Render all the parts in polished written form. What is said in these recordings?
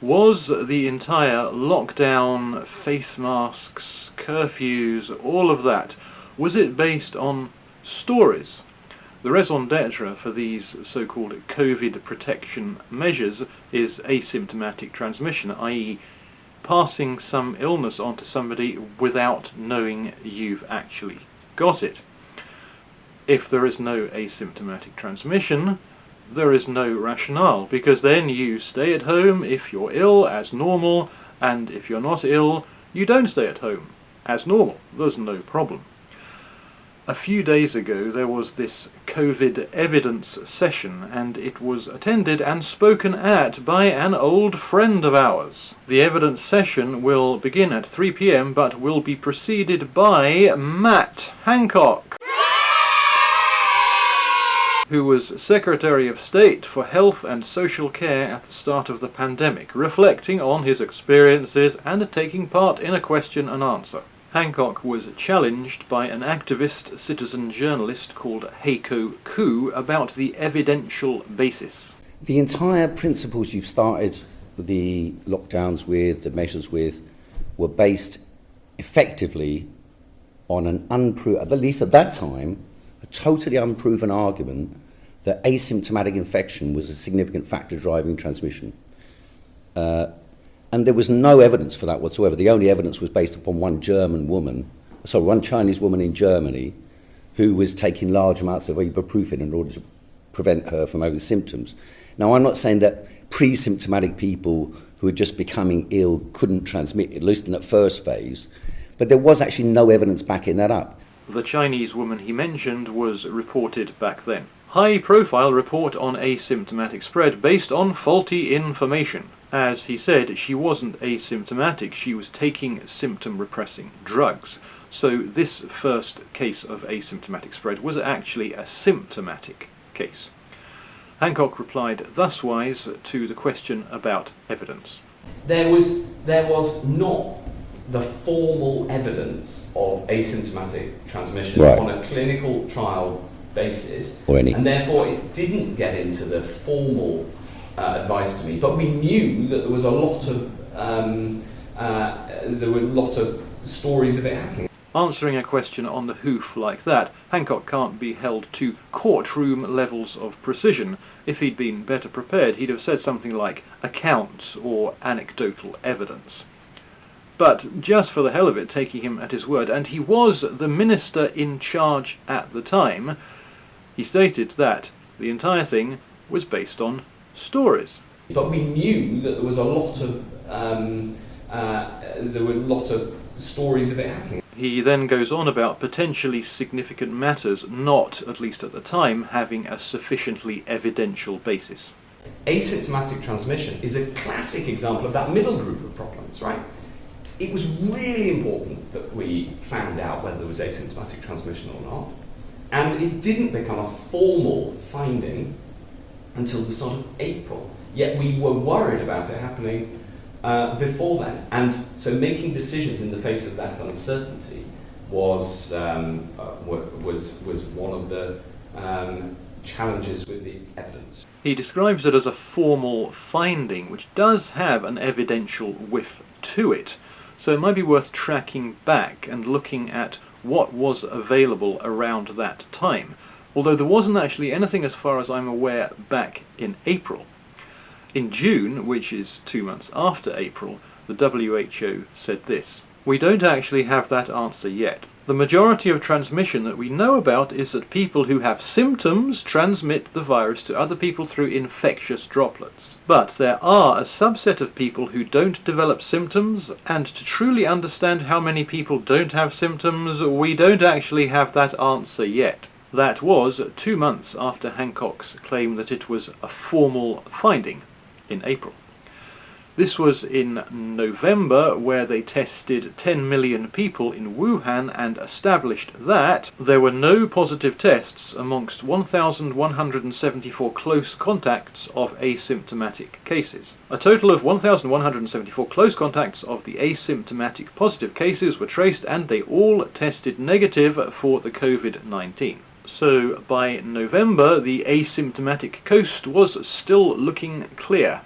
Was the entire lockdown, face masks, curfews, all of that, was it based on stories? The raison d'etre for these so-called COVID protection measures is asymptomatic transmission, i.e. passing some illness on to somebody without knowing you've actually got it. If there is no asymptomatic transmission, there is no rationale, because then you stay at home if you're ill as normal, and if you're not ill, you don't stay at home as normal. There's no problem. A few days ago there was this COVID evidence session, and it was attended and spoken at by an old friend of ours. The evidence session will begin at 3 p.m. but will be preceded by Matt Hancock, who was Secretary of State for Health and Social Care at the start of the pandemic, reflecting on his experiences and taking part in a question and answer. Hancock was challenged by an activist citizen journalist called Hancock about the evidential basis. The entire principles you've started the lockdowns with, the measures with, were based effectively on an unproven, at least at that time, a totally unproven argument that asymptomatic infection was a significant factor driving transmission. And there was no evidence for that whatsoever. The only evidence was based upon one Chinese woman in Germany who was taking large amounts of ibuprofen in order to prevent her from having symptoms. Now, I'm not saying that pre-symptomatic people who were just becoming ill couldn't transmit, at least in that first phase, but there was actually no evidence backing that up. The Chinese woman he mentioned was reported back then. High-profile report on asymptomatic spread based on faulty information. As he said, she wasn't asymptomatic, she was taking symptom-repressing drugs. So this first case of asymptomatic spread was actually a symptomatic case. Hancock replied thuswise to the question about evidence. There was not the formal evidence of asymptomatic transmission on a clinical trial basis, and therefore it didn't get into the formal advice to me. But we knew that there was a lot of stories of it happening. Answering a question on the hoof like that, Hancock can't be held to courtroom levels of precision. If he'd been better prepared, he'd have said something like accounts or anecdotal evidence. But just for the hell of it, taking him at his word, and he was the minister in charge at the time, he stated that the entire thing was based on stories. But we knew that there was a lot of stories of it happening. He then goes on about potentially significant matters not, at least at the time, having a sufficiently evidential basis. Asymptomatic transmission is a classic example of that middle group of problems, right? It was really important that we found out whether there was asymptomatic transmission or not, and it didn't become a formal finding until the start of April. Yet we were worried about it happening before then, and so making decisions in the face of that uncertainty was one of the challenges with the evidence. He describes it as a formal finding, which does have an evidential whiff to it. So it might be worth tracking back and looking at what was available around that time. Although there wasn't actually anything, as far as I'm aware, back in April. In June, which is 2 months after April, the WHO said this: "We don't actually have that answer yet. The majority of transmission that we know about is that people who have symptoms transmit the virus to other people through infectious droplets. But there are a subset of people who don't develop symptoms, and to truly understand how many people don't have symptoms, we don't actually have that answer yet." That was 2 months after Hancock's claim that it was a formal finding in April. This was in November, where they tested 10 million people in Wuhan and established that there were no positive tests amongst 1,174 close contacts of asymptomatic cases. A total of 1,174 close contacts of the asymptomatic positive cases were traced, and they all tested negative for the COVID-19. So by November, the asymptomatic coast was still looking clear.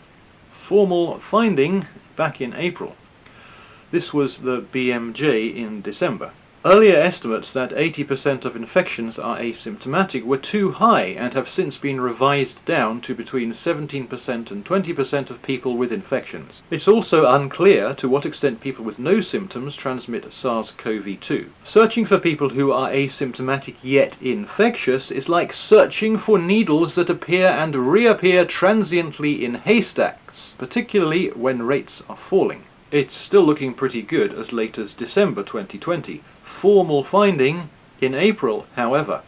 formal finding back in April. This was the BMJ in December. Earlier estimates that 80% of infections are asymptomatic were too high and have since been revised down to between 17% and 20% of people with infections. It's also unclear to what extent people with no symptoms transmit SARS-CoV-2. Searching for people who are asymptomatic yet infectious is like searching for needles that appear and reappear transiently in haystacks, particularly when rates are falling. It's still looking pretty good as late as December 2020. Formal finding in April, however.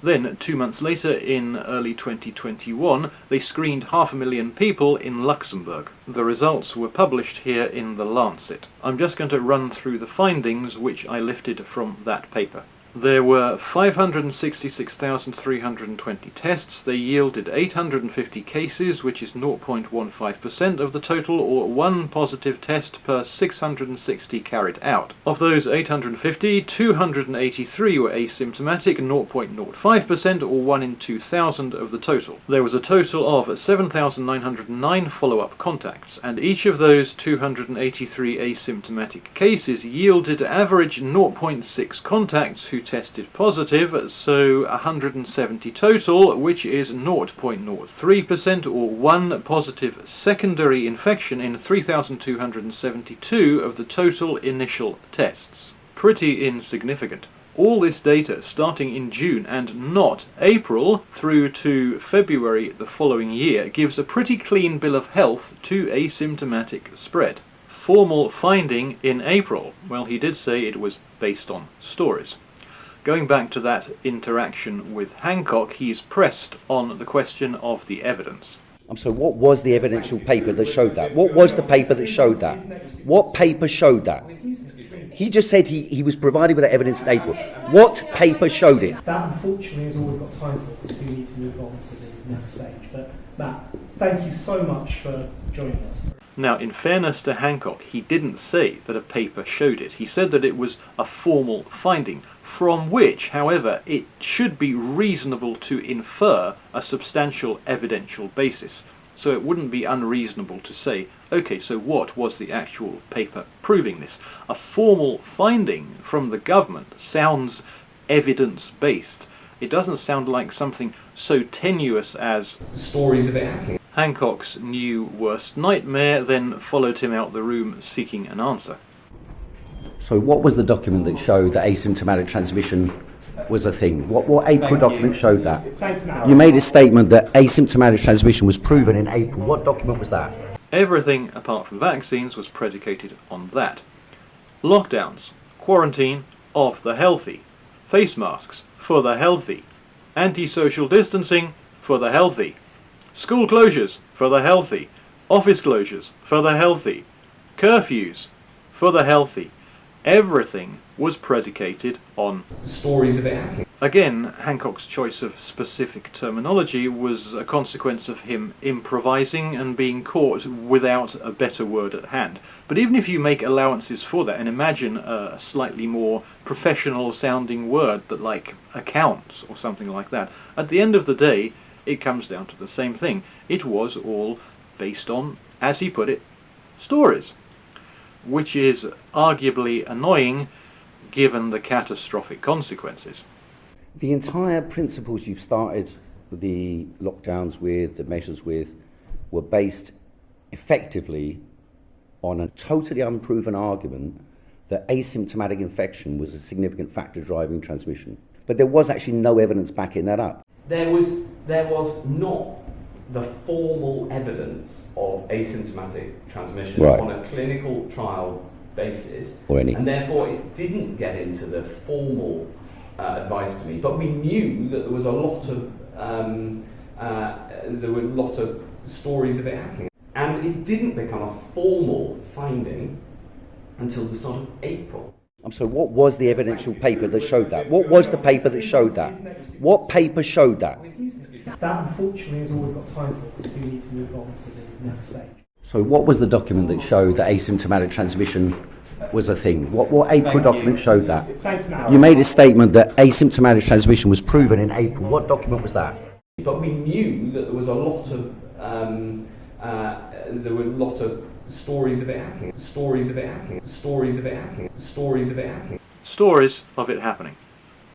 Then, 2 months later, in early 2021, they screened 500,000 people in Luxembourg. The results were published here in The Lancet. I'm just going to run through the findings which I lifted from that paper. There were 566,320 tests. They yielded 850 cases, which is 0.15% of the total, or 1 positive test per 660 carried out. Of those 850, 283 were asymptomatic, 0.05%, or 1 in 2,000 of the total. There was a total of 7,909 follow-up contacts, and each of those 283 asymptomatic cases yielded average 0.6 contacts who tested positive, so 170 total, which is 0.03%, or 1 positive secondary infection in 3,272 of the total initial tests. Pretty insignificant. All this data starting in June and not April through to February the following year gives a pretty clean bill of health to asymptomatic spread. Formal finding in April. Well, he did say it was based on stories. Going back to that interaction with Hancock, he's pressed on the question of the evidence. I'm sorry, what was the evidential paper that showed that? What was the paper that showed that? What paper showed that? He just said he was provided with that evidence in April. What paper showed it? That, unfortunately, is all we've got time for, because we need to move on to the next stage. But, Matt, thank you so much for joining us. Now, in fairness to Hancock, he didn't say that a paper showed it. He said that it was a formal finding, from which, however, it should be reasonable to infer a substantial evidential basis. So it wouldn't be unreasonable to say, okay, so what was the actual paper proving this? A formal finding from the government sounds evidence-based. It doesn't sound like something so tenuous as stories of it happening. Hancock's new worst nightmare then followed him out the room seeking an answer. So what was the document that showed that asymptomatic transmission was a thing? What April document showed that? Thanks, Matt. You made a statement that asymptomatic transmission was proven in April. What document was that? Everything apart from vaccines was predicated on that. Lockdowns, quarantine of the healthy, face masks for the healthy, anti-social distancing for the healthy, school closures for the healthy, office closures for the healthy, curfews for the healthy. Everything was predicated on stories of it happening. Again, Hancock's choice of specific terminology was a consequence of him improvising and being caught without a better word at hand. But even if you make allowances for that and imagine a slightly more professional sounding word that like accounts or something like that, at the end of the day it comes down to the same thing. It was all based on, as he put it, stories, which is arguably annoying given the catastrophic consequences. The entire principles you've started the lockdowns with, the measures with, were based effectively on a totally unproven argument that asymptomatic infection was a significant factor driving transmission. But there was actually no evidence backing that up. There was not the formal evidence of asymptomatic transmission on a clinical trial basis, and therefore it didn't get into the formal advice to me. But we knew that there was a lot of stories of it happening, and it didn't become a formal finding until the start of April. I'm sorry, what was the evidential paper that showed that? What was the paper that showed that? What paper showed that? That, unfortunately, is all we've got time for, because we need to move on to the next stage. So what was the document that showed that asymptomatic transmission was a thing? What April document showed that? Thanks, Matt. You made a statement that asymptomatic transmission was proven in April. What document was that? But we knew that there was a lot there were a lot of stories of it happening, stories of it happening, stories of it happening, stories of it happening. Stories of it happening.